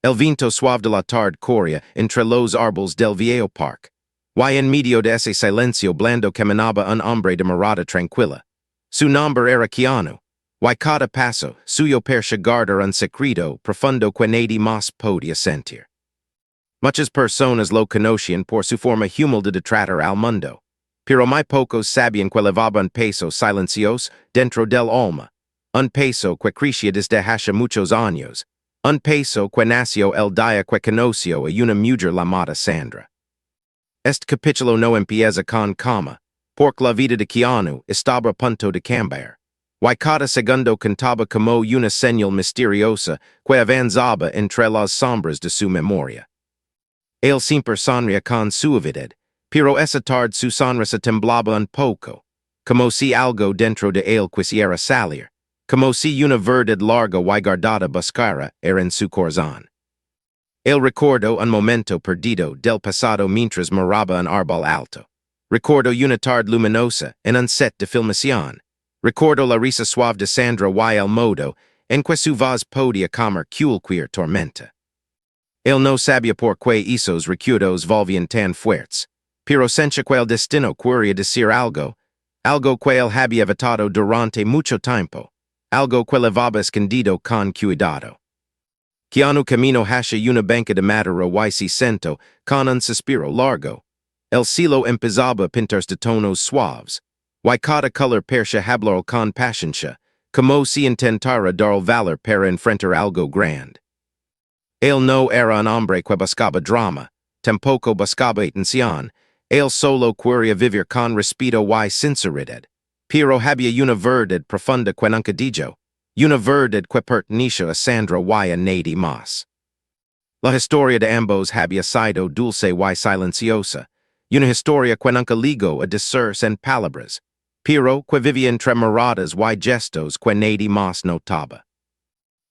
El viento suave de la tarde corría entre los árboles del viejo parque. Y en medio de ese silencio blando caminaba un hombre de mirada tranquila. Su nombre era Keanu. Y cada paso suyo parecía guardar un secreto profundo que nadie más podía sentir. Muchas personas lo conocían por su forma humilde de tratar al mundo. Pero muy pocos sabían que levaba un peso silencioso dentro del alma. Un peso que crecía desde hace muchos años. Un peso que nació el día que conoció a una mujer llamada Sandra. Este capítulo no empieza con coma, porque la vida de Keanu estaba a punto de cambiar. Y cada segundo contaba como una señal misteriosa que avanzaba entre las sombras de su memoria. Él siempre sonría con suavidad, pero esa tarde su sonrisa temblaba un poco, como si algo dentro de él quisiera salir, como si una verdad larga y guardada buscara era en su corazón. Él recordó un momento perdido del pasado mientras miraba un árbol alto. Recordó una tarde luminosa en un set de filmación. Recordó la risa suave de Sandra y el modo en que su voz podía calmar cualquier tormenta. Él no sabía por qué esos recuerdos volvían tan fuertes, pero sentía que el destino quería decir algo que él había evitado durante mucho tiempo, algo que llevaba escondido con cuidado. Keanu caminó hacia una banca de madera y se sentó con un suspiro largo. El cielo empezaba a pintarse de tonos suaves, y cada color parecía hablar con paciencia, como si intentara dar el valor para enfrentar algo grande. Él no era un hombre que buscaba drama, tampoco buscaba atención. Él solo quería vivir con respeto y sinceridad, pero había una verdad profunda que nunca dijo. Una verdad que pertenecía a Sandra y a nadie más. La historia de ambos había sido dulce y silenciosa, una historia que nunca llegó a decirse en palabras, pero que vivía entre miradas y gestos que nadie más notaba.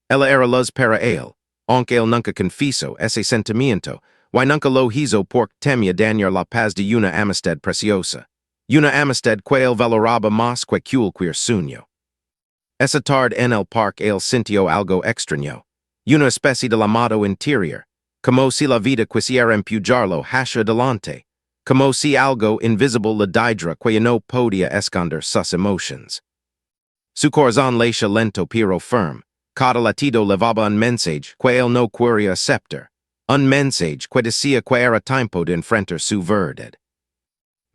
Ella era luz para él, aunque él nunca confesó ese sentimiento, y nunca lo hizo porque temía dañar la paz de una amistad preciosa, una amistad que él valoraba más que cualquier sueño. Esa tarde en el parque él sintió algo extraño, una especie de llamado interior, como si la vida quisiera empujarlo hacia adelante, como si algo invisible le dijera que no podía esconder sus emociones. Su corazón latía lento pero firme, cada latido levaba un mensaje que él no quería aceptar, un mensaje que decía que era tiempo de enfrentar su verdad.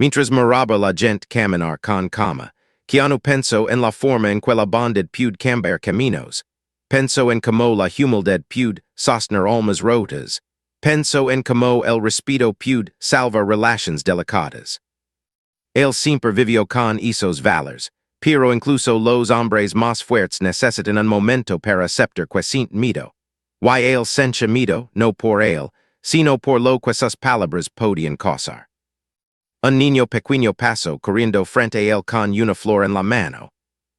Mientras miraba la gente caminar con calma, Keanu pensó en la forma en que la bondad puede cambiar caminos. Pensó en cómo la humildad puede sostener almas rotas. Pensó en cómo el respeto puede salvar relaciones delicadas. Él siempre vivió con esos valores, pero incluso los hombres más fuertes necesitan un momento para aceptar que sienten miedo. Y él sentía miedo, no por él, sino por lo que sus palabras podían causar. Un niño pequeño pasó corriendo frente a él con una flor en la mano.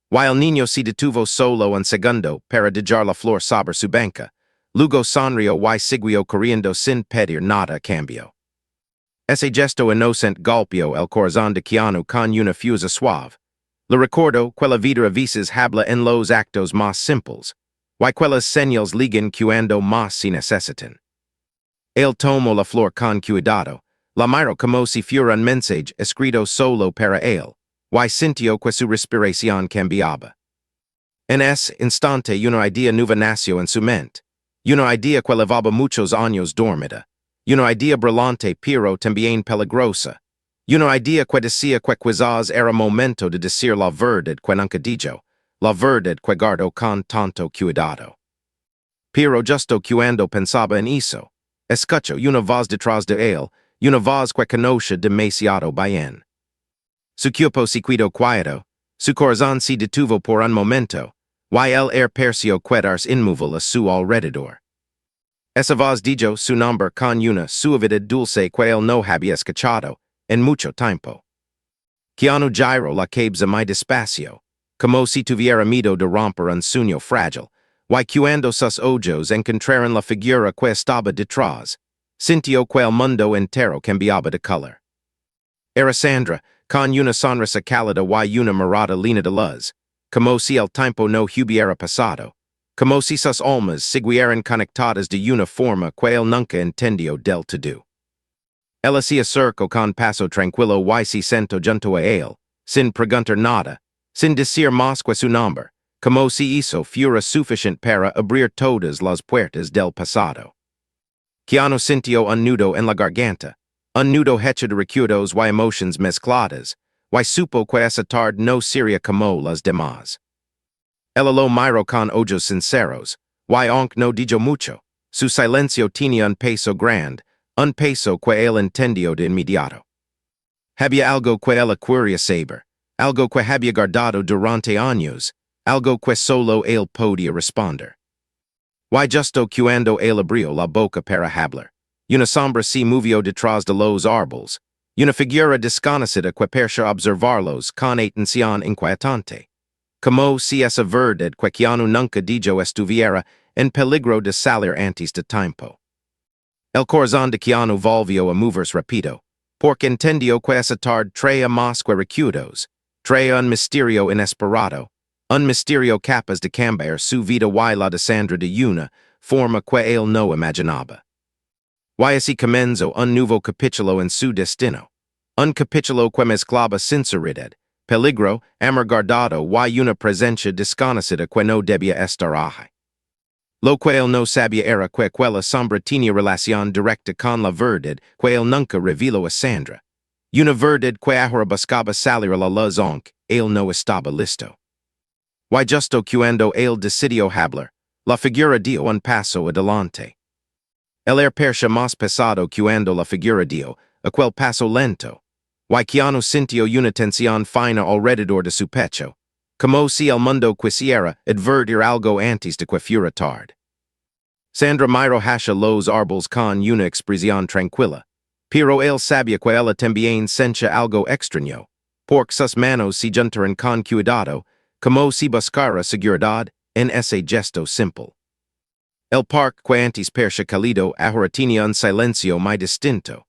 Y el niño se detuvo solo un segundo para dejar la flor sobre su banca. Luego sonrió y siguió corriendo sin pedir nada a cambio. Ese gesto inocente golpeó el corazón de Keanu con una fuerza suave. Le recordó que la vida a veces habla en los actos más simples, y que las señales ligan cuando más se necesitan. Él tomó la flor con cuidado. La miró como si fuera un mensaje escrito solo para él, y sintió que su respiración cambiaba. En ese instante una idea nueva nació en su mente, una idea que llevaba muchos años dormida, una idea brillante pero también peligrosa, una idea que decía que quizás era momento de decir la verdad que nunca dijo, la verdad que guardó con tanto cuidado. Pero justo cuando pensaba en eso, escuchó una voz detrás de él, una voz que conocía demasiado bien. Su cuerpo se quedó quieto, su corazón se detuvo por un momento, y él pareció quedarse inmóvil a su alrededor. Esa voz dijo su nombre con una suavidad dulce que él no había escuchado en mucho tiempo. Keanu giró la cabeza muy despacio, como si tuviera miedo de romper un sueño frágil, y cuando sus ojos encontraron la figura que estaba detrás, sintió que el mundo entero cambiaba de color. Era Sandra, con una sonrisa cálida y una mirada llena de luz, como si el tiempo no hubiera pasado, como si sus almas siguieran conectadas de una forma que él nunca entendió del todo. Ella se acercó con paso tranquilo y se sentó junto a él, sin preguntar nada, sin decir más que su nombre, como si eso fuera suficiente para abrir todas las puertas del pasado. Keanu sintió un nudo en la garganta, un nudo hecho de recuerdos y emociones mezcladas, y supo que esa tarde no sería como las demás. Ella lo miró con ojos sinceros, y aunque no dijo mucho, su silencio tenía un peso grande, un peso que él entendió de inmediato. Había algo que ella quería saber, algo que había guardado durante años, algo que solo él podía responder. Y justo cuando él abrió la boca para hablar, una sombra se movió detrás de los árboles, una figura desconocida que parecía observarlos con atención inquietante, como si esa verdad que Keanu nunca dijo estuviera en peligro de salir antes de tiempo. El corazón de Keanu volvió a moverse rápido, porque entendió que esa tarde traía más que recuerdos, traía un misterio inesperado, un misterio capaz de cambiar su vida y la de Sandra de una forma que él no imaginaba. Y así comenzó un nuevo capítulo en su destino, un capítulo que mezclaba sinceridad, peligro, amor guardado y una presencia desconocida que no debía estar ahí. Lo que él no sabía era que aquella sombra tenía relación directa con la verdad que él nunca reveló a Sandra, una verdad que ahora buscaba salir a la luz aunque él no estaba listo. Y justo cuando él decidió hablar, la figura dio un paso adelante. El air parecía más pesado cuando la figura dio aquel paso lento, y Keanu sintió una tensión fina alrededor de su pecho, como si el mundo quisiera advertir algo antes de que fuera tarde. Sandra miró hacia los árboles con una expresión tranquila, pero él sabía que ella también sentía algo extraño, porque sus manos se juntaron con cuidado, como si buscara seguridad en ese gesto simple. El parque que antes parecía cálido ahora tenía un silencio muy distinto,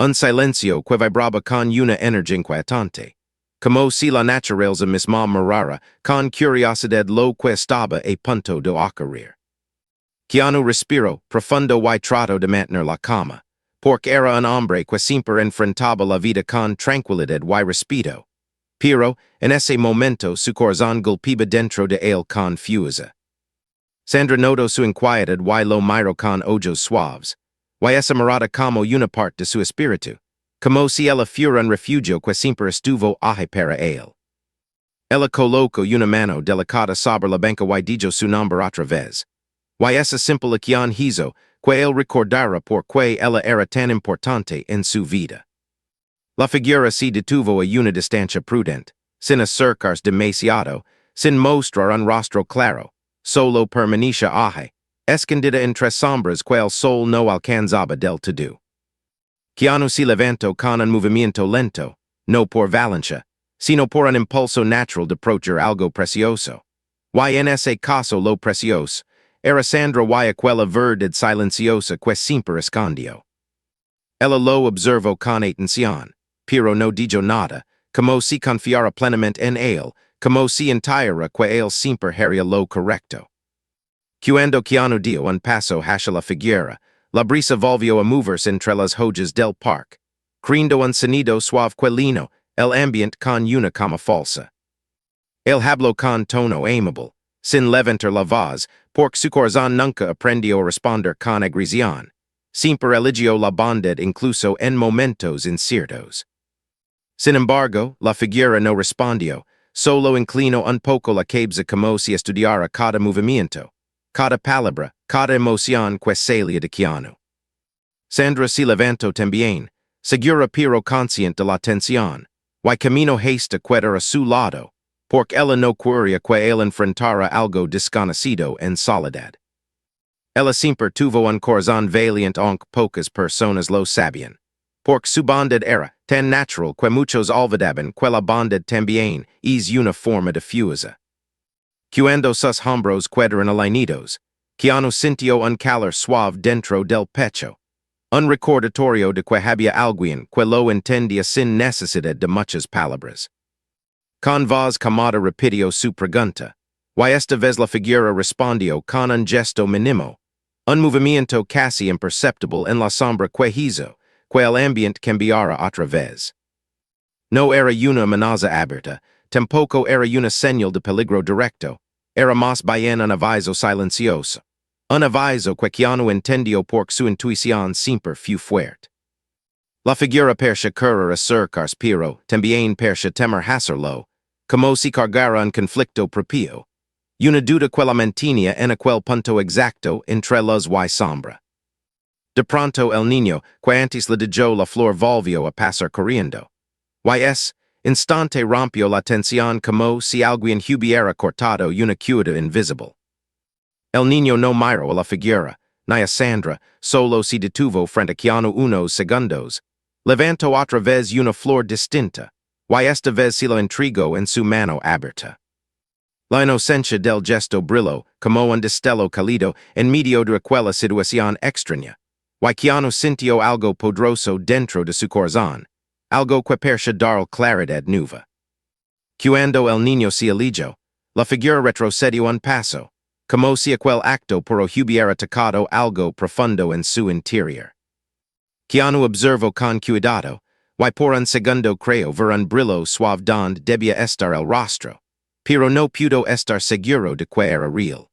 un silencio que vibraba con una energía inquietante, como si la naturaleza misma mirara con curiosidad lo que estaba a punto de ocurrir. Keanu respiró profundo y trató de mantener la calma, porque era un hombre que siempre enfrentaba la vida con tranquilidad y respeto, pero en ese momento su corazón golpeaba dentro de él con fuerza. Sandra notó su inquietud y lo miró con ojos suaves, y esa mirada como una parte de su espíritu, como si ella fuera un refugio que siempre estuvo ahí para él. Ella colocó una mano delicada sobre la banca y dijo su nombre otra vez, y esa simple acción hizo que él recordara por qué ella era tan importante en su vida. La figura se detuvo a una distancia prudente, sin acercarse demasiado, sin mostrar un rostro claro, solo permanecía ahí, escondida entre sombras que el sol no alcanzaba del todo. Keanu se levantó con un movimiento lento, no por valencia, sino por un impulso natural de aprovechar algo precioso. Y en ese caso lo precioso era Sandra y aquella verdad silenciosa que siempre escondió. Ella lo observó con atención, pero no dijo nada, como si confiara plenamente en él, como si entendiera que él siempre haría lo correcto. Cuando Keanu dio un paso hacia la figura, la brisa volvió a moverse entre las hojas del parque, creando un sonido suave que llenó el ambiente con una calma falsa. Él habló con tono amable, sin levantar la voz, porque su corazón nunca aprendió a responder con agresión. Siempre eligió la bondad incluso en momentos inciertos. Sin embargo, la figura no respondió, solo inclinó un poco la cabeza como si estudiara cada movimiento, cada palabra, cada emoción que salía de Keanu. Sandra se levantó también, segura pero consciente de la tensión, y caminó hasta quedar a su lado, porque ella no quería que él enfrentara algo desconocido en soledad. Ella siempre tuvo un corazón valiente aunque pocas personas lo sabían, porque su bondad era tan natural que muchos olvidaban que la bondad también es una forma de fuerza. Cuando sus hombros quedaron alineados, Keanu sintió un calor suave dentro del pecho, un recordatorio de que había alguien que lo entendía sin necesidad de muchas palabras. Con voz calmada repitió su pregunta, Y esta vez la figura respondió con un gesto mínimo, un movimiento casi imperceptible en la sombra que hizo que el ambiente cambiara otra vez. No era una amenaza abierta, tampoco era una señal de peligro directo, era más bien un aviso silencioso. Un aviso que Keanu entendió por su intuición siempre fue fuerte. La figura percha correr acercarse pero también percha temer hacerlo, como si cargara un conflicto propio. Una duda que la mantenía en aquel punto exacto entre los y sombra. De pronto el niño, que antes le dejó la flor volvió a pasar corriendo. Instante rompió la tensión como si alguien hubiera cortado una cuerda invisible. El niño no miró a la figura, ni a Sandra, solo se detuvo frente a Keanu unos segundos. Levantó otra vez una flor distinta, y esta vez se lo entregó en su mano abierta. La inocencia del gesto brilló, como un destello cálido, en medio de aquella situación extraña. Y Keanu sintió algo poderoso dentro de su corazón, algo que percha dar claridad nueva. Cuando el niño se alejó, la figura retrocedió un paso, como si aquel acto puro hubiera tocado algo profundo en su interior. Keanu observó con cuidado, y por un segundo creyó ver un brillo suave donde debía estar el rostro, pero no pudo estar seguro de que era real.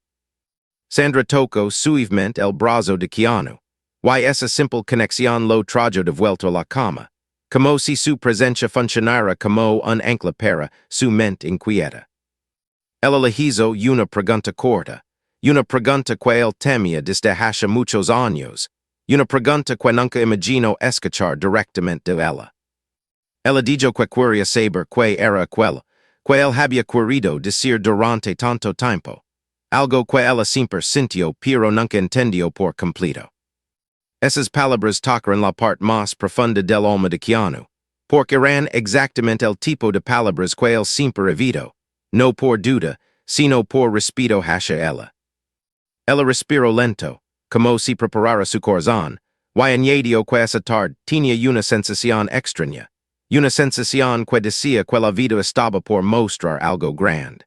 Sandra tocó suavemente el brazo de Keanu, y esa simple conexión lo trajo de vuelta a la cama, como si su presencia funcionara como un ancla para su mente inquieta. Él le hizo una pregunta corta, una pregunta que él temía desde hace muchos años, una pregunta que nunca imaginó escuchar directamente de ella. Ella dijo que quería saber que era aquello, que él había querido decir durante tanto tiempo, algo que ella siempre sintió pero nunca entendió por completo. Esas palabras tocaron la parte más profunda del alma de Keanu, porque eran exactamente el tipo de palabras que él siempre evitó, no por duda, sino por respeto hacia ella. Ella respiró lento, como si preparara su corazón, y añadió que esa tarde tenía una sensación extraña, una sensación que decía que la vida estaba por mostrar algo grande.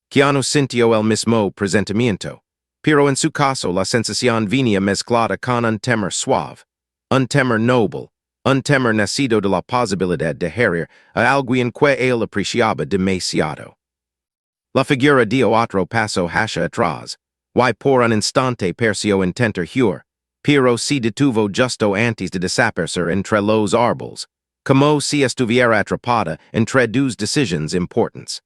Keanu sintió el mismo presentimiento, pero en su caso la sensación venía mezclada con un temor suave, un temor noble, un temor nacido de la posibilidad de herir a alguien que él apreciaba demasiado. La figura dio otro paso hacia atrás, y por un instante pareció intentar huir, pero se detuvo justo antes de desaparecer entre los árboles, como si estuviera atrapada entre dos decisiones importantes.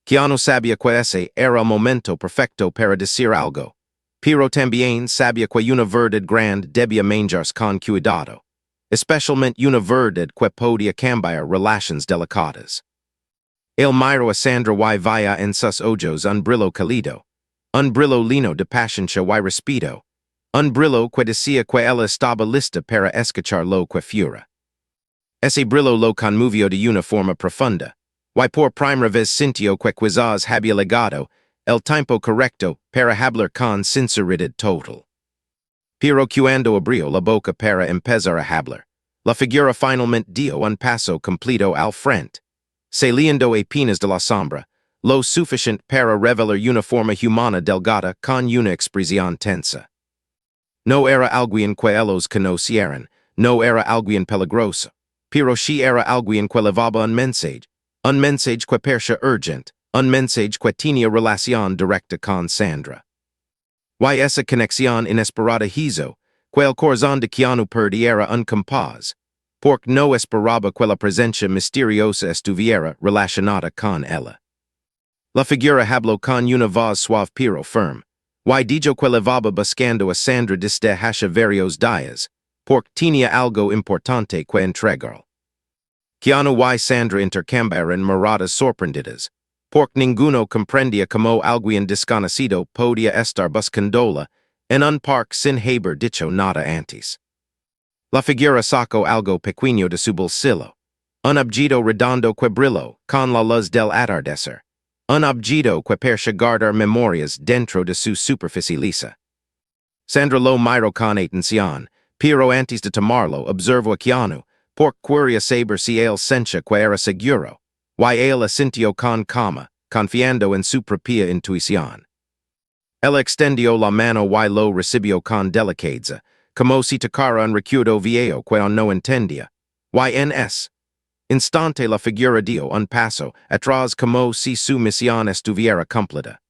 Keanu sabía que ese era el momento perfecto para decir algo, pero también sabía que una verdad grande debía manejarse con cuidado, especialmente una verdad que podía cambiar relaciones delicadas. Él miró a Sandra y veía en sus ojos un brillo cálido, un brillo lleno de paciencia y respeto, un brillo que decía que ella estaba lista para escuchar lo que fuera. Ese brillo lo conmovió de una forma profunda, y por primera vez sintió que quizás había llegado el tiempo correcto para hablar con sinceridad total. Pero cuando abrió la boca para empezar a hablar, la figura finalmente dio un paso completo al frente, saliendo apenas de la sombra, lo suficiente para revelar una forma humana delgada con una expresión tensa. No era alguien que ellos conocieran, no era alguien peligroso, pero sí era alguien que llevaba un mensaje que parecía urgente, un mensaje que tenía relación directa con Sandra. Y esa conexión inesperada hizo que el corazón de Keanu perdiera un compás, porque no esperaba que la presencia misteriosa estuviera relacionada con ella. La figura habló con una voz suave pero firme, y dijo que llevaba buscando a Sandra desde hace varios días, porque tenía algo importante que entregar. Keanu y Sandra intercambiaron miradas sorprendidas, porque ninguno comprendía cómo alguien desconocido podía estar buscándola en un parque sin haber dicho nada antes. La figura sacó algo pequeño de su bolsillo, un objeto redondo que brilló con la luz del atardecer, un objeto que parecía guardar memorias dentro de su superficie lisa. Sandra lo miró con atención, pero antes de tomarlo observó a Keanu, porque quería saber si él sentía que era seguro, y él asintió con calma, confiando en su propia intuición. Ella extendió la mano y lo recibió con delicadeza, como si tocara un recuerdo viejo que aún no entendía. Y en instante la figura dio un paso atrás como si su misión estuviera cumplida.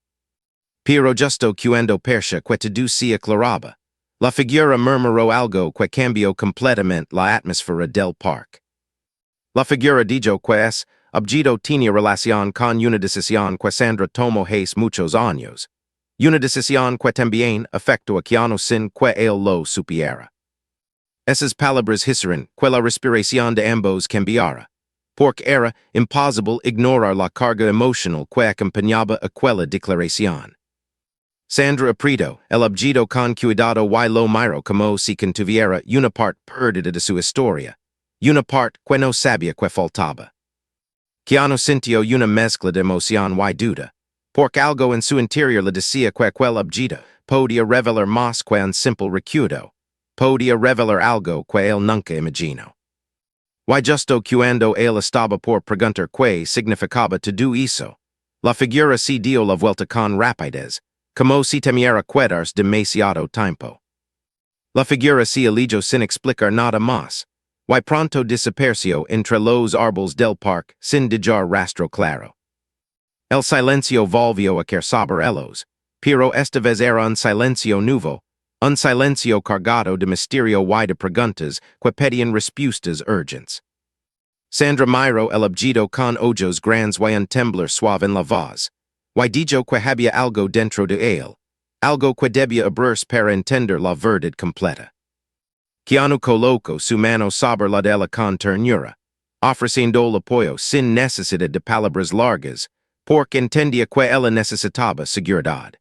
Pero justo cuando percha que todo se aclaraba, la figura murmuró algo que cambió completamente la atmósfera del parque. La figura dijo que objeto tenía relación con una decisión que Sandra tomó hace muchos años. Una decisión que también afectó a Keanu sin que él lo supiera. Esas palabras hicieron que la respiración de ambos cambiara, porque era imposible ignorar la carga emocional que acompañaba aquella declaración. Sandra apretó el objeto con cuidado y lo miró como si contuviera una parte perdida de su historia, una parte que no sabía que faltaba. Keanu sintió una mezcla de emoción y duda, porque algo en su interior le decía que aquel objeto podía revelar más que un simple recuerdo, podía revelar algo que él nunca imaginó. Y justo cuando él estaba por preguntar qué significaba todo eso, la figura se dio la vuelta con rapidez, como si temiera quedarse demasiado tiempo. La figura se alejó sin explicar nada más, y pronto desapareció entre los árboles del parque sin dejar rastro claro. El silencio volvió a caer sobre ellos, pero esta vez era un silencio nuevo, un silencio cargado de misterio y de preguntas que pedían respuestas urgentes. Sandra miró el objeto con ojos grandes y un temblor suave en la voz, y dijo que había algo dentro de él, algo que debía abrirse para entender la verdad completa. Keanu colocó su mano sobre la de ella con ternura, ofreciendo el apoyo sin necesidad de palabras largas, porque entendía que ella necesitaba seguridad.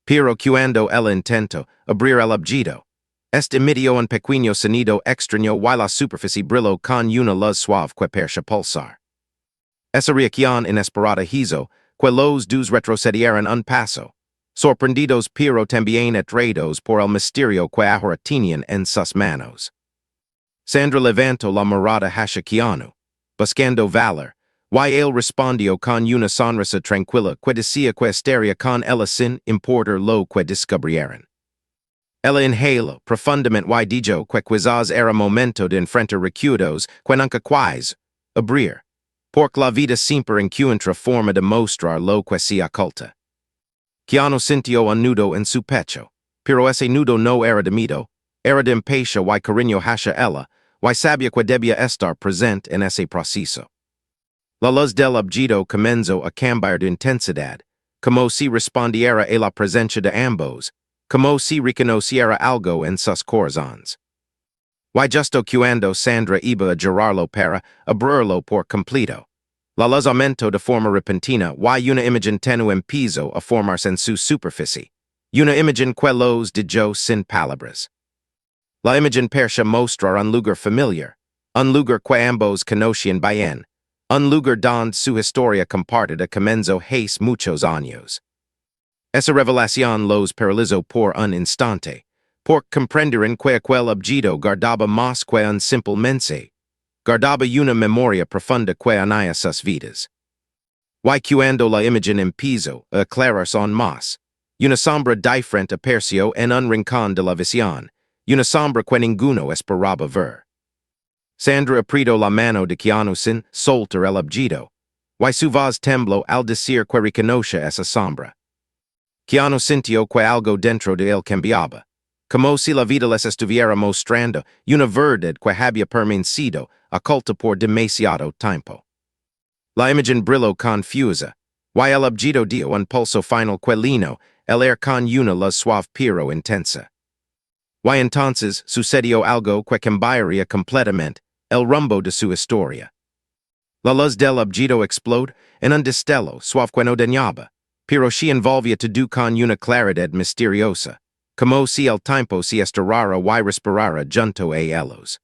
Pero cuando ella intentó abrir el objeto, emitió un pequeño sonido extraño y la superficie brilló con una luz suave que parecía pulsar. Esa reacción inesperada hizo que los dos retrocedieran un paso, sorprendidos pero también atraídos por el misterio que ahora tenían en sus manos. Sandra levantó la mirada hacia Keanu, buscando valor, y él respondió con una sonrisa tranquila que decía que estaría con ella sin importar lo que descubrieran. Ella inhaló profundamente y dijo que quizás era momento de enfrentar recuerdos que nunca quise abrir, porque la vida siempre encuentra forma de mostrar lo que se oculta. Keanu sintió un nudo en su pecho, pero ese nudo no era de miedo, era de impaciencia y cariño hacia ella, y sabía que debía estar presente en ese proceso. La luz del objeto comenzó a cambiar de intensidad, como si respondiera a la presencia de ambos, como si reconociera algo en sus corazones. Y justo cuando Sandra iba a girarlo para abrirlo por completo, la luz aumentó de forma repentina y una imagen tenue empezó a formarse en su superficie, una imagen que los dijo sin palabras. La imagen parecía mostrar un lugar familiar, un lugar que ambos conocían bien, un lugar donde su historia compartida comenzó hace muchos años. Esa revelación los paralizó por un instante, por comprender que aquel objeto guardaba más que un simple mensaje, guardaba una memoria profunda que unía sus vidas. Y cuando la imagen empezó a aclararse aún más, una sombra diferente apareció en un rincón de la visión, una sombra que ninguno esperaba ver. Sandra apretó la mano de Keanu sin soltar el objeto, y su voz tembló al decir que reconoce esa sombra. Keanu sintió que algo dentro de él cambiaba, como si la vida les estuviera mostrando una verdad que había permanecido oculta por demasiado tiempo. La imagen brilló confusa, y el objeto dio un pulso final que llenó el aire con una luz suave pero intensa. Y entonces sucedió algo que cambiaría completamente el rumbo de su historia. La luz del objeto explodó en un destello suave que no dañaba, pero se envolvía todo con una claridad misteriosa, como si el tiempo se estirara y respirara junto a ellos.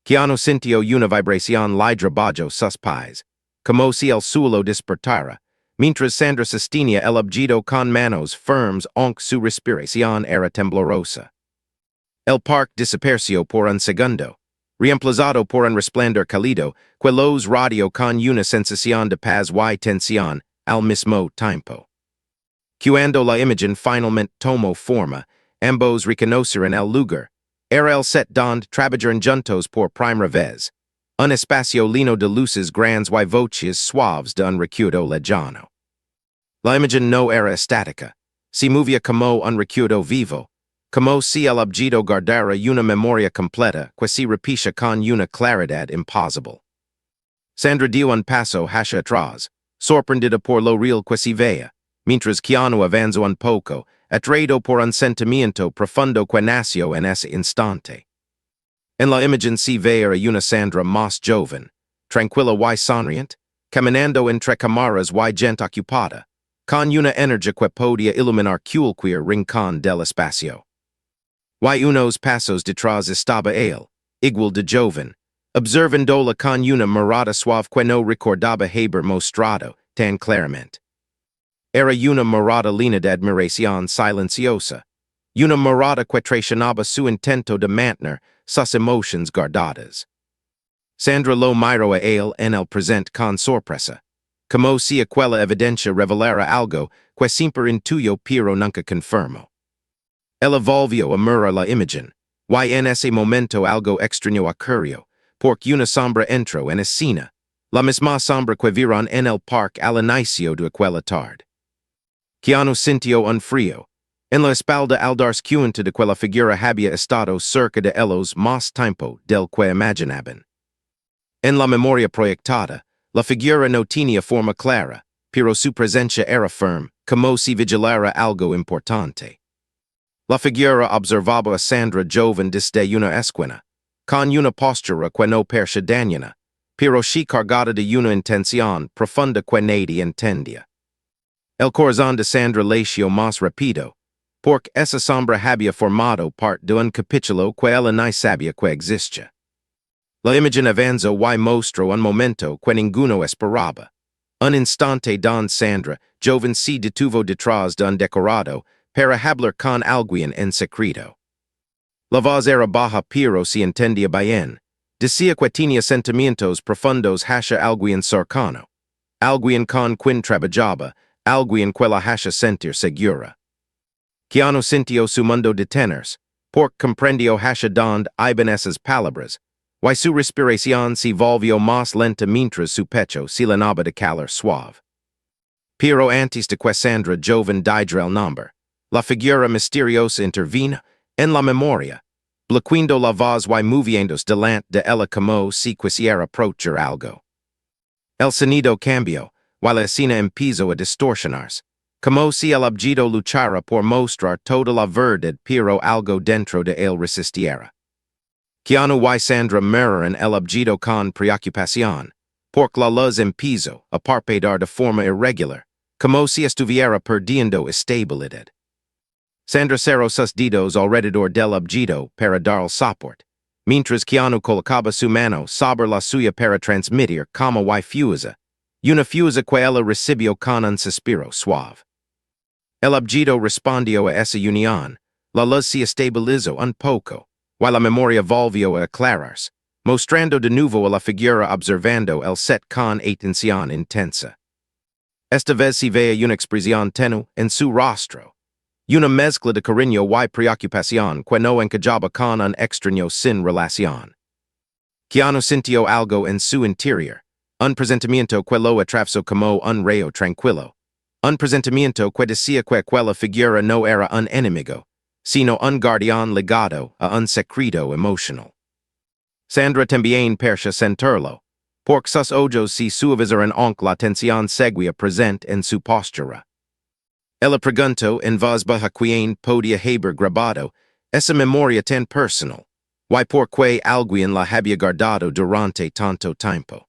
Keanu sintió una vibración libre bajo sus pies, como si el suelo despertara, mientras Sandra sostenía el objeto con manos firmes aunque su respiración era temblorosa. El parque desapareció por un segundo, reemplazado por un resplandor cálido que los rodeó con una sensación de paz y tensión al mismo tiempo. Cuando la imagen finalmente tomó forma, ambos reconocieron el lugar. Era el set donde trabajaron juntos por primera vez. Un espacio lleno de luces grandes y voces suaves de un recuerdo lejano. La imagen no era estática. Se movía como un recuerdo vivo, como si el objeto guardara una memoria completa que se repite con una claridad imposible. Sandra dio un paso hacia atrás, sorprendida por lo real que se veía, mientras Keanu avanzó un poco, atraído por un sentimiento profundo que nació en ese instante. En la imagen se veía una Sandra más joven, tranquila y sonriente, caminando entre cámaras y gente ocupada, con una energía que podía iluminar cualquier rincón del espacio. Y unos pasos detrás estaba él, igual de joven, observándola con una mirada suave que no recordaba haber mostrado tan claramente. Era una mirada llena de admiración silenciosa, una mirada que traicionaba su intento de mantener sus emociones guardadas. Sandra lo miró a él en el presente con sorpresa, como si aquella evidencia revelara algo que siempre intuyó pero nunca confirmó. Ella volvió a mirar la imagen, y en ese momento algo extraño ocurrió, porque una sombra entró en escena, la misma sombra que vieron en el parque al inicio de aquella tarde. Keanu sintió un frío. En la espalda al darse cuenta de que la figura había estado cerca de ellos más tiempo del que imaginaban. En la memoria proyectada, la figura no tenía forma clara, pero su presencia era firme, como si vigilara algo importante. La figura observaba a Sandra joven desde una esquina, con una postura que no parecía dañina, pero sí cargada de una intención profunda que nadie entendía. El corazón de Sandra lació más rápido, porque esa sombra había formado parte de un capítulo que ella no sabía que existía. La imagen avanzó y mostró un momento que ninguno esperaba. Un instante donde Sandra, joven se detuvo detrás de un decorado, para hablar con alguien en secreto. La voz era baja pero se entendía bien. Decía que tenía sentimientos profundos hacia alguien cercano. Alguien con quien trabajaba, alguien que la hacía sentir segura. Keanu sintió su mundo detenerse, porque comprendió hacia donde iban esas palabras, y su respiración se volvió más lenta mientras su pecho se llenaba de calor suave. Pero antes de que Sandra joven dijera el nombre, la figura misteriosa intervino en la memoria, bloqueando la voz y moviéndose delante de ella como si quisiera approachar algo. El sonido cambió, y la escena empezó a distorsionarse, como si el objeto luchara por mostrar toda la verdad pero algo dentro de él resistiera. Keanu y Sandra miraron el objeto con preocupación, porque la luz empezó a parpadear de forma irregular, como si estuviera perdiendo estabilidad. Sandra cerró sus dedos alrededor del objeto para dar soporte, mientras Keanu colocaba su mano sobre la suya para transmitir como y fuerza, una fuerza que ella recibió con un suspiro suave. El objeto respondió a esa unión, la luz se estabilizó un poco, y la memoria volvió a aclararse, mostrando de nuevo a la figura observando el set con atención intensa. Esta vez se veía una expresión tenue en su rostro, una mezcla de cariño y preocupación que no encajaba con un extraño sin relación. Keanu sintió algo en su interior, un presentimiento que lo atravesó como un rayo tranquilo, un presentimiento que decía que aquella figura no era un enemigo, sino un guardián ligado a un secreto emocional. Sandra también parecía sentirlo, porque sus ojos se suavizaron aunque la tensión seguía presente en su postura. Ella preguntó en voz baja quién podía haber grabado esa memoria tan personal, y por qué alguien la había guardado durante tanto tiempo.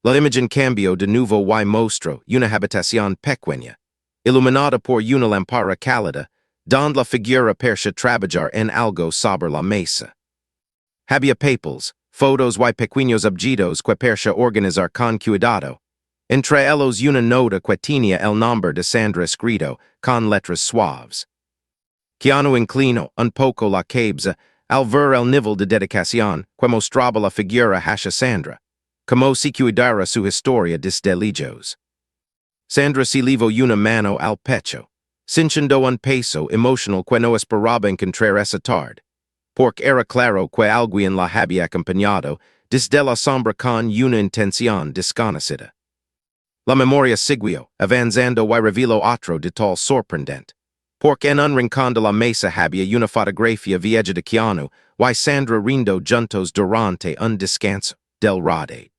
La imagen cambió de nuevo y mostró una habitación pequeña, iluminada por una lámpara cálida, donde la figura parecía trabajar en algo sobre la mesa. Había papeles, fotos y pequeños objetos que parecía organizar con cuidado. Entre ellos una nota que tenía el nombre de Sandra escrito con letras suaves. Keanu inclinó un poco la cabeza al ver el nivel de dedicación que mostraba la figura hacia Sandra, como si cuidara su historia desde lejos. Sandra si levo una mano al pecho. Cinchando un peso emotional que no esperaba encontrar esa tarde. Porque era claro que alguien la había acompañado desde la sombra con una intención desconocida. La memoria siguió, avanzando y reveló otro detalle sorprendente. Porque en un rincón de la mesa había una fotografía vieja de Keanu y Sandra rindo juntos durante un descanso del rodaje.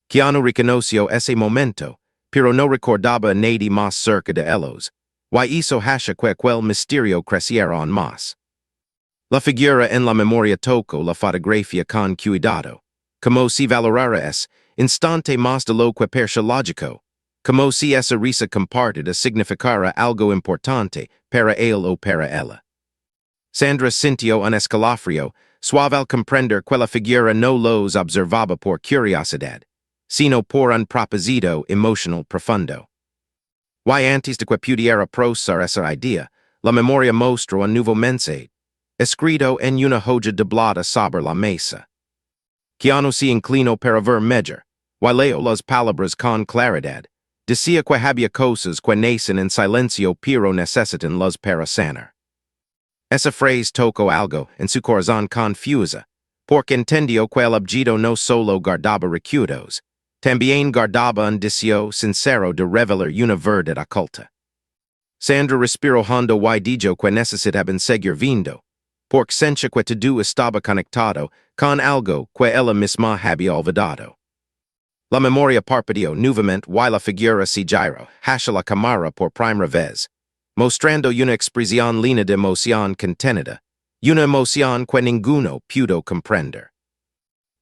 Keanu reconoció ese momento, pero no recordaba nada más cerca de ellos, y hizo hasha que aquel misterio creciera aún más. La figura en la memoria tocó la fotografía con cuidado, como si valorara ese instante más de lo que parecía lógico, como si esa risa compartida significara algo importante para él o para ella. Sandra sintió un escalofrío suave al comprender que la figura no los observaba por curiosidad, sino por un propósito emocional profundo. Y antes de que pudiera procesar esa idea, la memoria mostró un nuevo mensaje, escrito en una hoja doblada sobre la mesa. Keanu se inclinó para ver mejor, y leyó las palabras con claridad. Decía que había cosas que nacen en silencio pero necesitan luz para sanar. Esa frase tocó algo en su corazón confusa, porque entendió que el objeto no solo guardaba recuerdos, también guardaba un deseo sincero de revelar una verdad oculta. Sandra respiró hondo y dijo que necesitaban seguir viendo, porque sentía que todo estaba conectado con algo que ella misma había olvidado. La memoria parpadeó nuevamente y la figura se giró hacia la cámara por primera vez, mostrando una expresión llena de emoción contenida, una emoción que ninguno pudo comprender.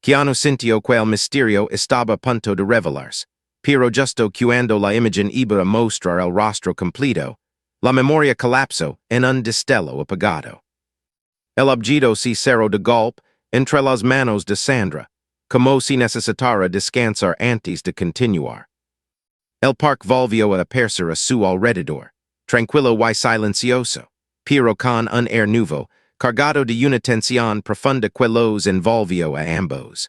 Keanu sintió que el misterio estaba a punto de revelarse, pero justo cuando la imagen iba a mostrar el rostro completo, la memoria colapsó en un destello apagado. El objeto se cerró de golpe entre las manos de Sandra, como si necesitara descansar antes de continuar. El parque volvió a aparecer a su alrededor, tranquilo y silencioso, pero con un air nuevo, cargado de una tensión profunda que los envolvió a ambos.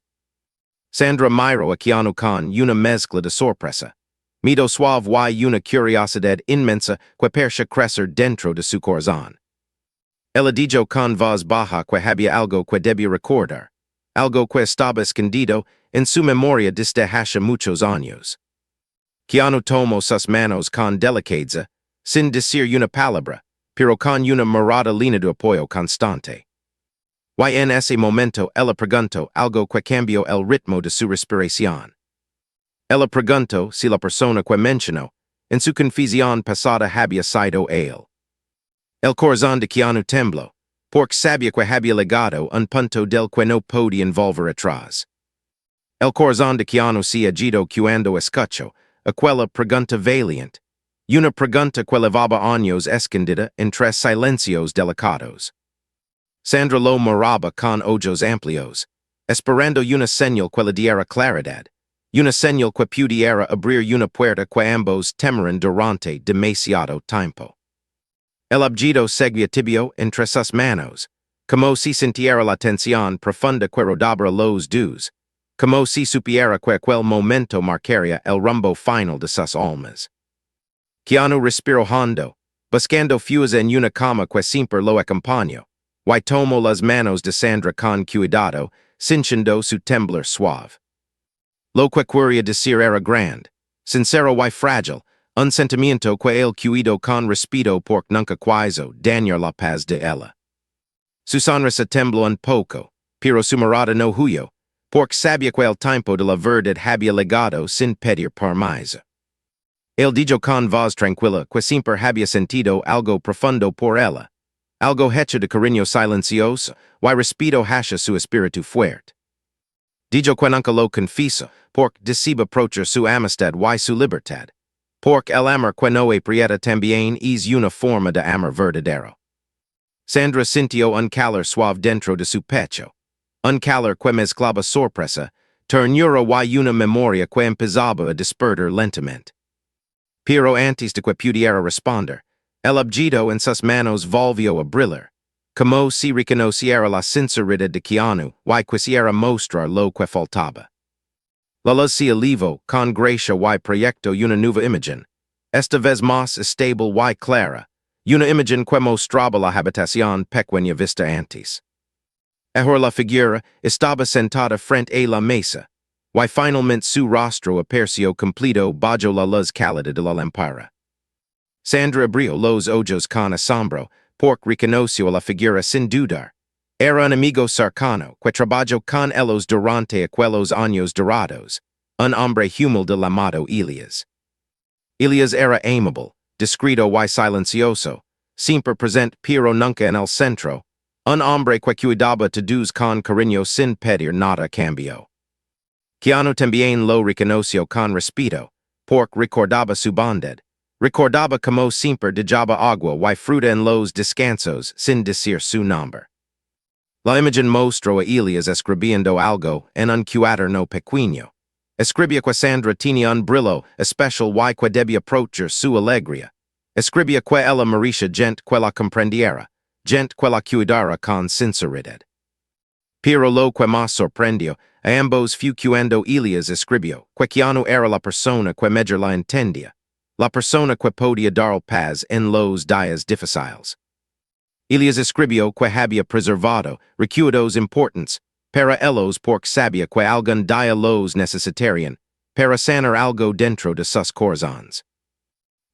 Sandra miró a Keanu con una mezcla de sorpresa, miedo suave y una curiosidad inmensa que parecía crecer dentro de su corazón. Ella dijo con voz baja que había algo que debía recordar, algo que estaba escondido en su memoria desde hace muchos años. Keanu tomó sus manos con delicadeza, sin decir una palabra, pero con una mirada llena de apoyo constante. Y en ese momento ella preguntó algo que cambió el ritmo de su respiración. Ella preguntó si la persona que mencionó, en su confusión pasada había sido él. El corazón de Keanu tembló, porque sabía que había llegado un punto del que no podía volver atrás. El corazón de Keanu se agitó cuando escuchó aquella pregunta valiente, una pregunta que llevaba años escondida en tres silencios delicados. Sandra lo miraba con ojos amplios, esperando una señal que le diera claridad, una señal que pudiera abrir una puerta que ambos temeran durante demasiado tiempo. El objeto seguía tibio entre sus manos, como si sintiera la tensión profunda que rodaba los dos, como si supiera que aquel momento marcaría el rumbo final de sus almas. Keanu respiró hondo, buscando fuerza en una cama que siempre lo acompañó, y tomó las manos de Sandra con cuidado, sintiendo su temblor suave. Lo que quería decir era grande, sincero y frágil, un sentimiento que él cuidó con respeto porque nunca quiso dañar la paz de ella. Su sonrisa tembló un poco, pero su mirada no huyó, porque sabía que el tiempo de la verdad había llegado sin pedir permiso. Él dijo con voz tranquila que siempre había sentido algo profundo por ella, algo hecho de cariño silencioso y respeto hacia su espíritu fuerte. Dijo que nunca lo confesó, porque deseaba proteger su amistad y su libertad, porque el amor que no aprieta también es una forma de amor verdadero. Sandra sintió un calor suave dentro de su pecho, un calor que mezclaba sorpresa, ternura y una memoria que empezaba a despertar lentamente. Pero antes de que pudiera responder, el objeto en sus manos volvió a brillar, como si reconociera la sinceridad de Keanu y quisiera mostrar lo que faltaba. La luz se elevó con gracia y proyectó una nueva imagen, Esta vez más estable y clara, una imagen que mostraba la habitación pequeña vista antes. Ahora la figura estaba sentada frente a la mesa, y finalmente su rostro apareció completo bajo la luz cálida de la lámpara. Sandra abrió los ojos con asombro, porque reconoció a la figura sin dudar. Era un amigo cercano que trabajó con ellos durante aquellos años dorados, un hombre humilde llamado Elias. Elias era amable, discreto y silencioso, siempre presente pero nunca en el centro, un hombre que cuidaba todos con cariño sin pedir nada a cambio. Keanu también lo reconoció con respeto, porque recordaba su bondad, recordaba como siempre dejaba agua y fruta en los descansos sin decir su nombre. La imagen mostró a Elias escribiendo algo en un cuaderno pequeño. Escribía que Sandra tenía un brillo especial y que debía aprovechar su alegría. Escribía que ella merecía gente que la comprendiera, gente que la cuidara con sinceridad. Pero lo que más sorprendió a ambos fue cuando Elias escribió que Keanu era la persona que mejor la entendía, la persona que podía dar paz en los días difíciles. Elias escribió que había preservado recuerdos importantes para ellos porque sabía que algún día los necesitarían para sanar algo dentro de sus corazones.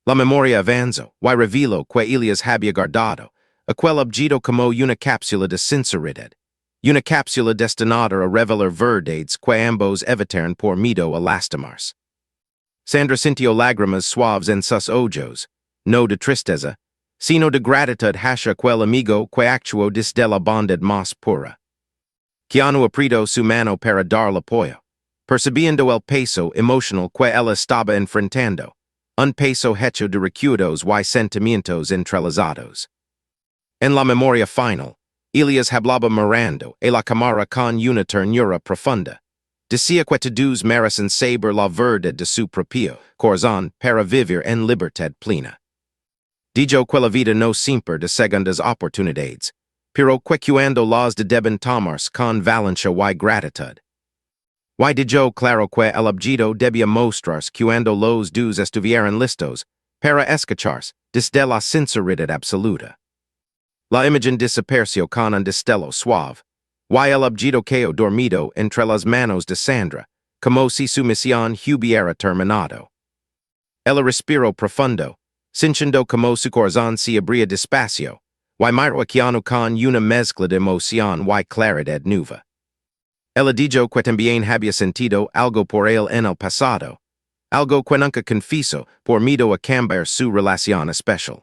La memoria avanzó y reveló que Elias había guardado aquel objeto como una cápsula de sinceridad, una cápsula destinada a revelar verdades que ambos evitaron por miedo a lastimarse. Sandra sintió lágrimas suaves en sus ojos, no de tristeza, sino de gratitud hacia aquel amigo que actuó desde la bondad más pura. Keanu apretó su mano para darle apoyo, percibiendo el peso emocional que él estaba enfrentando, un peso hecho de recuerdos y sentimientos entrelazados. En la memoria final, Elias hablaba mirando a la cámara con una ternura profunda. Decía que todos merecen saber la verdad de su propio corazón para vivir en libertad plena. Dijo que la vida no siempre de segundas oportunidades, pero que cuando las deben tomarse con valencia y gratitud. Y dijo claro que el objeto debía mostrarse cuando los dos estuvieran listos para escucharse desde la sinceridad absoluta. La imagen desapareció con un destello suave, y el objeto quedó dormido entre las manos de Sandra, como si su misión hubiera terminado. Ella respiró profundo, sintiendo como su corazón se abría despacio, y miró a Keanu con una mezcla de emoción y claridad nueva. Ella dijo que también había sentido algo por él en el pasado, algo que nunca confesó por miedo a cambiar su relación especial.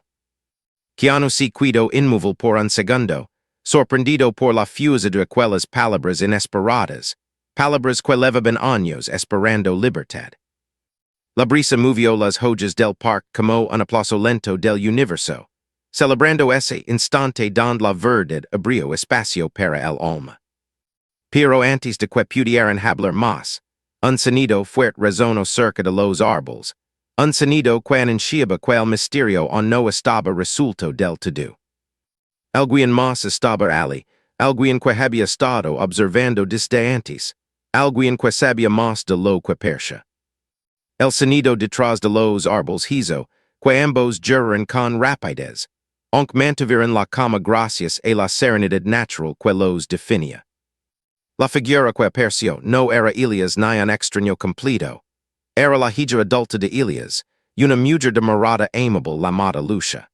Keanu se quedó inmóvil por un segundo, sorprendido por la fuerza de aquellas palabras inesperadas, palabras que llevaban años esperando libertad. La brisa movió las hojas del parque como un aplauso lento del universo, celebrando ese instante donde la verdad abrió espacio para el alma. Pero antes de que pudieran hablar más, un sonido fuerte resonó cerca de los árboles, un sonido que anunciaba que el misterio aún no estaba resuelto del todo. Alguien más estaba allí, alguien que había estado observando desde antes, alguien que sabía más de lo que percibía. El sonido detrás de los árboles hizo que ambos giraran con rapidez, aunque mantuvieron la calma gracias a la serenidad natural que los definía. La figura que apareció no era Elias ni un extraño completo, era la hija adulta de Elias, una mujer de mirada amable llamada Lucia.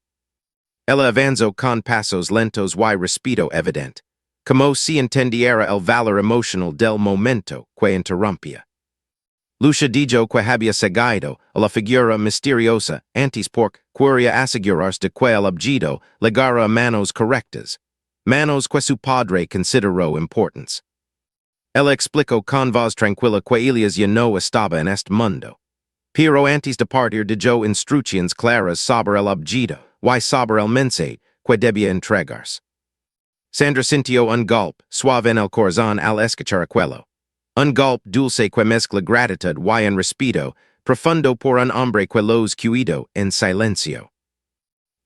Ella avanzó con pasos lentos y respeto evidente, como si entendiera el valor emocional del momento que interrumpía. Lucia dijo que había seguido a la figura misteriosa antes porque quería asegurarse de que el objeto llegara a manos correctas, manos que su padre consideró importantes. Ella explicó con voz tranquila que Elias ya no estaba en este mundo, pero antes de partir dijo instrucciones claras sobre el objeto y sobre el mensaje que debía entregarse. Sandra sintió un golpe suave en el corazón al escuchar aquello. Un golpe dulce que mezcla gratitud y un respeto profundo por un hombre que los cuidó en silencio.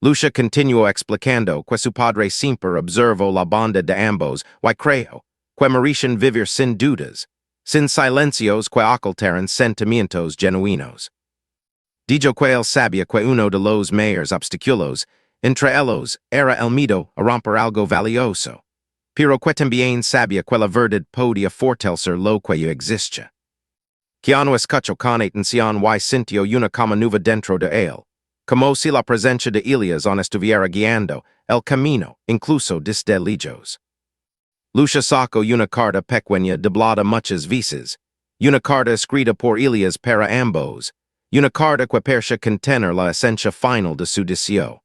Lucia continuó explicando que su padre siempre observó la bondad de ambos y creyó que merecían vivir sin dudas, sin silencios que ocultaran sentimientos genuinos. Dijo que el sabia que uno de los mayores obstáculos, entre ellos, era el miedo a romper algo valioso. Pero que también sabia que la verdad podía fortalecer lo que ya existía. Keanu escuchó con atención y sintió una como nueva dentro de él, como si la presencia de Elias no estuviera guiando el camino, incluso desde lejos. Lucia sacó una carta pequeña doblada muchas veces, una carta escrita por Elias para ambos, una carta que parecía contener la esencia final de su deseo.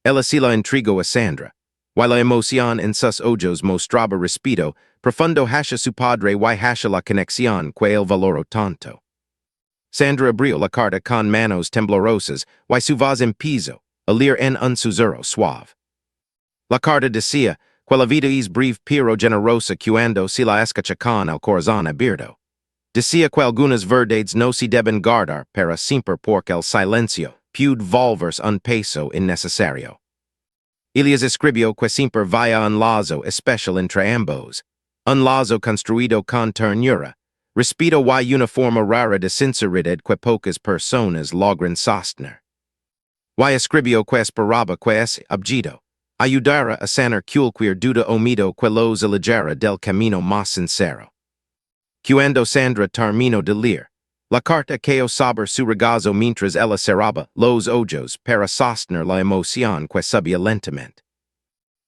Ella se la entregó a Sandra, y la emoción en sus ojos mostraba respeto profundo hacia su padre y hacia la conexión que él valoró tanto. Sandra abrió la carta con manos temblorosas y su voz empezó a leer en un susurro suave. La carta decía que la vida es breve pero generosa cuando se la escucha con el corazón abierto. Decía que algunas verdades no se deben guardar para siempre porque el silencio puede volverse un peso innecesario. Elias escribió que siempre vaya un lazo especial entre ambos, un lazo construido con ternura, respeto y una forma rara de sinceridad que pocas personas logran sostener. Y escribió que esperaba que ese objeto ayudara a sanar cualquier duda o miedo que los alejara del camino más sincero. Cuando Sandra terminó de leer, la carta cayó sobre su regazo mientras ella cerraba los ojos para sostener la emoción que subía lentamente.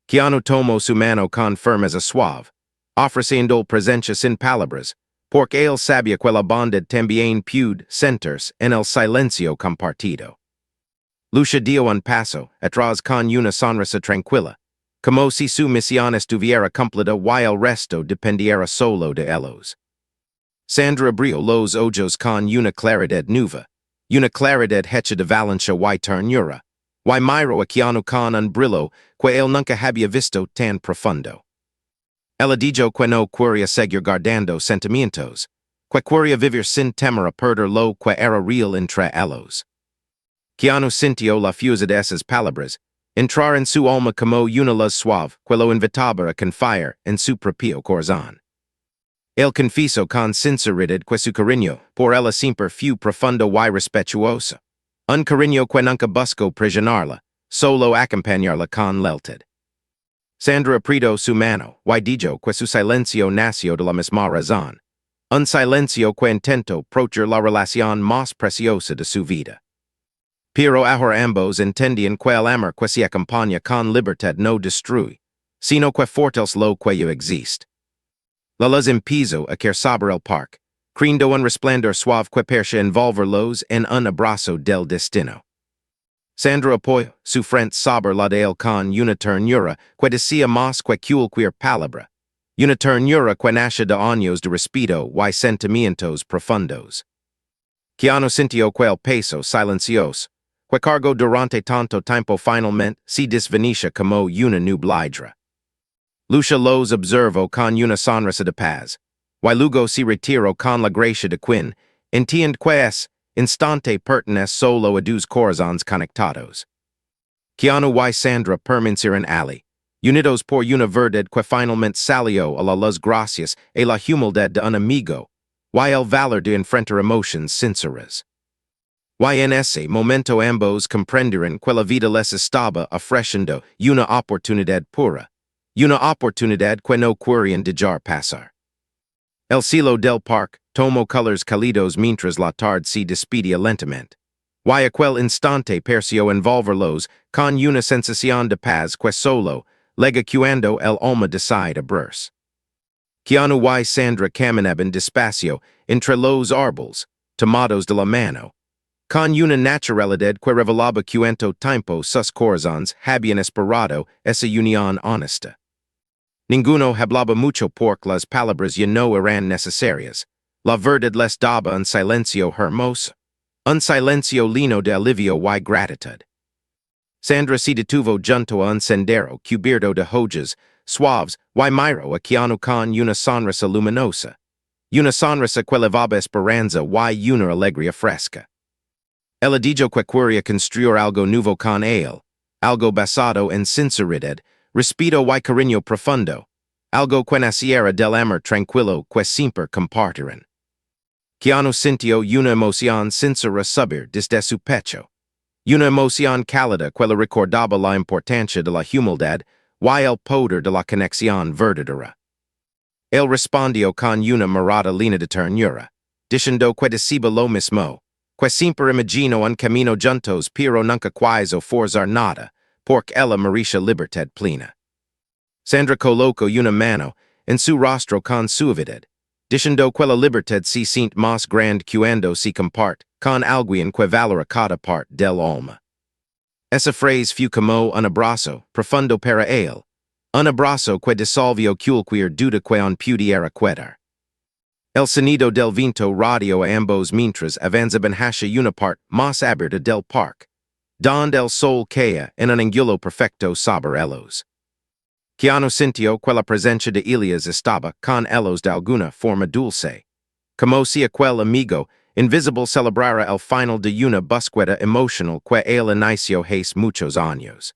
Keanu tomó su mano con firmeza suave, ofreciendo presencia sin palabras, porque él sabía que la bondad también puede sentirse en el silencio compartido. Lucia dio un paso atrás con una sonrisa tranquila, como si su misión estuviera cumplida y el resto dependiera solo de ellos. Sandra abrió los ojos con una claridad nueva, una claridad hecha de valencia y ternura, y miró a Keanu con un brillo que él nunca había visto tan profundo. Ella dijo que no quería seguir guardando sentimientos, que quería vivir sin temor a perder lo que era real entre ellos. Keanu sintió la fuerza de esas palabras, entrar en su alma como una luz suave que lo invitaba a confiar en su propio corazón. Él confesó con sinceridad que su cariño por ella siempre fue profundo y respetuoso, un cariño que nunca buscó presionarla, solo acompañarla con lealtad. Sandra apretó su mano y dijo que su silencio nació de la misma razón, un silencio que intentó proteger la relación más preciosa de su vida. Pero ahora ambos entendían que el amor que se acompaña con libertad no destruye, sino que fortalece lo que ya existe. La luz empezó a caer sobre el parque, creando un resplandor suave que parecía envolverlos en un abrazo del destino. Sandra apoyó su frente sobre la de él con una ternura que decía más que cualquier palabra, una ternura que nace de años de respeto y sentimientos profundos. Keanu sintió que el peso silencioso, que cargó durante tanto tiempo finalmente se desvanecía como una nubladra. Lucia los observó con una sonrisa de paz, y luego se retiró con la gracia de quien entiende que ese instante pertenece solo a dos corazones conectados. Keanu y Sandra permanecieron allí, unidos por una verdad que finalmente salió a la luz gracias a la humildad de un amigo, y el valor de enfrentar emociones sinceras. Y en ese momento ambos comprenderían que la vida les estaba ofreciendo una oportunidad pura, una oportunidad que no querían dejar pasar. El cielo del parque tomó colores cálidos mientras la tarde se despedía lentamente, y aquel instante pareció envolverlos con una sensación de paz que solo llega cuando el alma decide abrirse. Keanu y Sandra caminaban despacio entre los árboles, tomados de la mano, con una naturalidad que revelaba cuánto tiempo sus corazones habían esperado esa unión honesta. Ninguno hablaba mucho porque las palabras ya no eran necesarias. La verdad les daba un silencio hermoso, un silencio lleno de alivio y gratitud. Sandra se detuvo junto a un sendero cubierto de hojas suaves y miró a Keanu con una sonrisa luminosa, una sonrisa que levaba esperanza y una alegría fresca. Ella dijo que quería construir algo nuevo con él, algo basado en sinceridad, respeto y cariño profundo, algo que naciera del amor tranquilo que siempre compartirán. Keanu sintio una emoción sincera subir desde su pecho. Una emoción cálida que le recordaba la importancia de la humildad y el poder de la conexión verdadera. Él respondió con una mirada llena de ternura, diciendo que decía lo mismo, que siempre imagino un camino juntos pero nunca quiso forzar nada, porque ella merecia libertad plena. Sandra colocó una mano en su rostro con suavidad, diciendo que la libertad se siente más grande cuando se comparte con alguien que valora cada parte del alma. Esa frase fue como un abrazo profundo para él, un abrazo que disolvió cualquier duda que un pudiera quedar. El sonido del viento radio a ambos mientras avanzaban hacia una parte más abierta del parque, donde el sol caía en un ángulo perfecto sobre ellos. Keanu sintió que la presencia de Elias estaba con ellos de alguna forma dulce, como si aquel amigo invisible celebrara el final de una búsqueda emocional que él inició hace muchos años.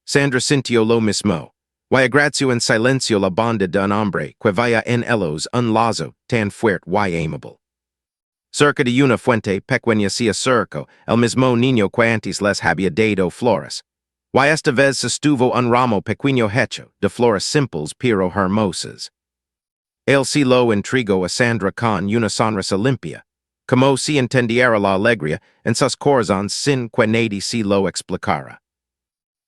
Sandra sintió lo mismo, y agradeció en silencio la bondad de un hombre que veía en ellos un lazo tan fuerte y amable. Cerca de una fuente pequeña se acercó el mismo niño que antes les había dado flores, y esta vez sostuvo un ramo pequeño hecho de flores simples pero hermosas. Él se lo entregó a Sandra con una sonrisa limpia, como si entendiera la alegría en sus corazones sin que nadie se lo explicara.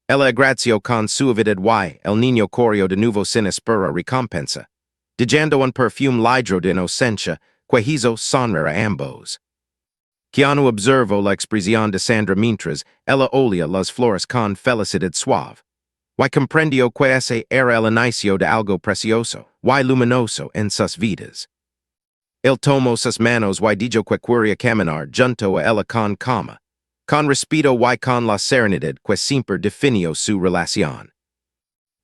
Ella agradeció con suavidad y el niño corrió de nuevo sin esperar recompensa, dejando un perfume ligero de inocencia que hizo sonreír a ambos. Keanu observó la expresión de Sandra mientras ella olía las flores con felicidad suave, y comprendió que ese era el inicio de algo precioso y luminoso en sus vidas. Él tomó sus manos y dijo que quería caminar junto a ella con calma, con respeto y con la serenidad que siempre definió su relación.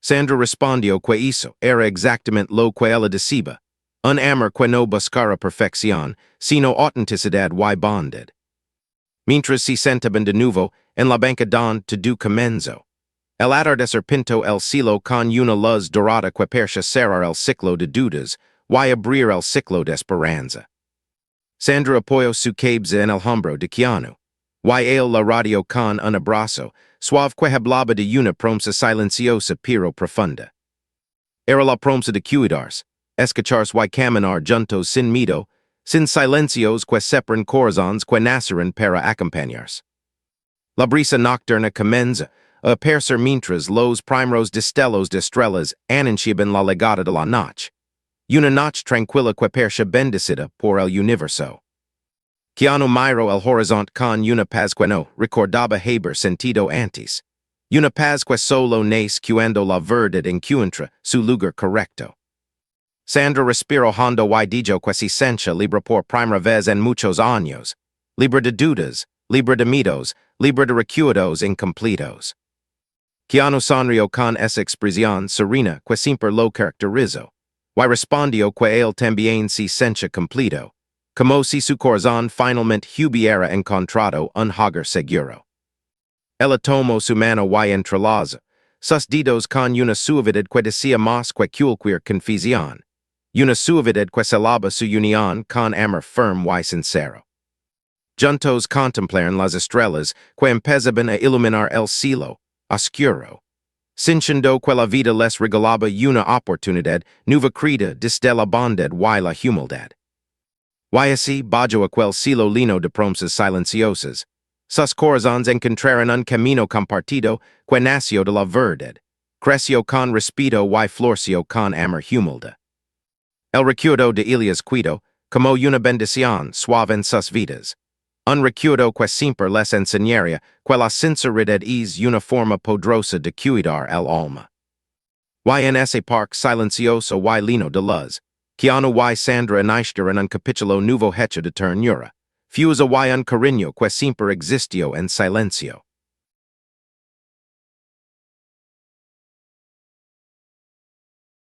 Sandra respondió que eso era exactamente lo que ella deseaba, un amor que no buscara perfección, sino autenticidad y bondad. Mientras se sentaban de nuevo en la banca donde todo comenzó, el atardecer pintó el cielo con una luz dorada que parecía cerrar el ciclo de dudas y abrir el ciclo de esperanza. Sandra apoyó su cabeza en el hombro de Keanu, y él la rodeó con un abrazo suave que hablaba de una promesa silenciosa pero profunda. Era la promesa de cuidarse, escucharse y caminar juntos sin miedo, sin silencios que separan corazones que nacieron para acompañarse. La brisa nocturna comienza a aparecer mientras los primeros destellos de estrellas anunciaban la llegada de la noche, una noche tranquila que parecía bendecida por el universo. Keanu miró el horizonte con una paz que no recordaba haber sentido antes, una paz que solo nace cuando la verdad encuentra su lugar correcto. Sandra respiró hondo y dijo que se sentía libre por primera vez en muchos años, libre de dudas, libre de miedos, libre de recuerdos incompletos. Keanu sonrió con esa expresión serena que siempre lo caracterizó, y respondió que él también se sentía completo, como si su corazón finalmente hubiera encontrado un hogar seguro. Ella tomó su mano y entrelazó sus dedos con una suavidad que decía más que cualquier confusión, una suavidad que celaba su unión con amor firme y sincero. Juntos contemplaron las estrellas que empezaban a iluminar el cielo oscuro, sintiendo que la vida les regalaba una oportunidad nueva creada desde la bondad y la humildad. Y así, bajo aquel cielo lleno de promesas silenciosas, sus corazones encontraron un camino compartido que nació de la verdad, creció con respeto y floreció con amor humilde. El recuerdo de Elias cuidó como una bendición suave en sus vidas, un recuerdo que siempre les enseñaría que la sinceridad es una forma poderosa de cuidar el alma. Y en ese parque silencioso y lleno de luz, Keanu y Sandra iniciaron un capítulo nuevo hecho de ternura, fusa y un cariño que siempre existió en silencio.